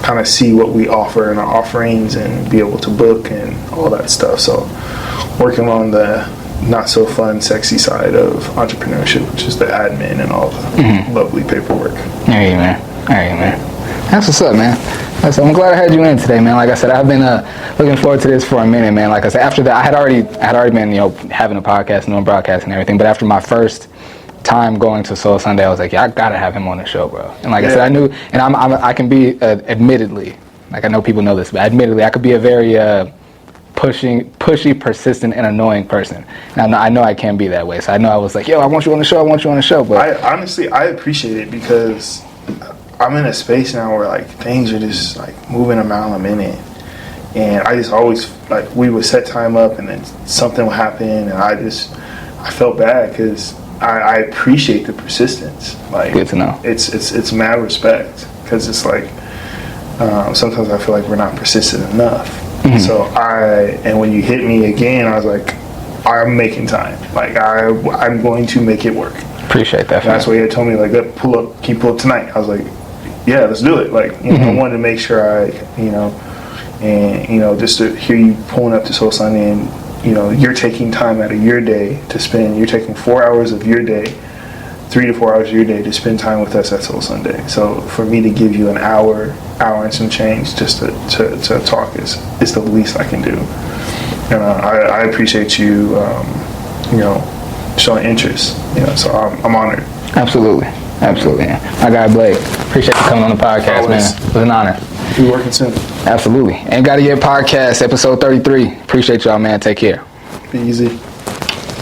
kind of see what we offer in our offerings and be able to book and all that stuff. So working on the not so fun, sexy side of entrepreneurship, which is the admin and all the lovely paperwork. All right, man. That's what's up, man. I'm glad I had you in today, man. Like I said, I've been looking forward to this for a minute, man. Like I said, after that, I had already been, having a podcast, doing broadcast and everything. But after my first time going to Soul Sunday, I was like, yeah, I gotta have him on the show, bro. And like I said, I knew, and I can be admittedly, like I know people know this, but admittedly, I could be a very pushy, persistent, and annoying person. And I know I can be that way. So I know I was like, yo, I want you on the show. But I honestly, I appreciate it because I'm in a space now where like things are just like moving a mile a minute. And I just always, like, we would set time up and then something would happen, and I felt bad because I appreciate the persistence. Like, good to know. It's mad respect because it's like sometimes I feel like we're not persistent enough. Mm-hmm. So and when you hit me again, I was like, I'm making time. Like I'm going to make it work. Appreciate that. That's why he had told me, like, can you pull up tonight? I was like, yeah, let's do it. Like, you know, I wanted to make sure and just to hear you pulling up to Soul Sunday, and you're taking time out of your day to spend. You're taking 4 hours of your day, 3 to 4 hours of your day to spend time with us at Soul Sunday. So for me to give you an hour and some change just to talk is the least I can do. And I appreciate you, showing interest. So I'm honored. Absolutely. My guy Blake, appreciate you coming on the podcast, man. It was an honor. Be working soon. Absolutely. Ain't Gotta Get Podcast, episode 33. Appreciate y'all, man. Take care. Be easy.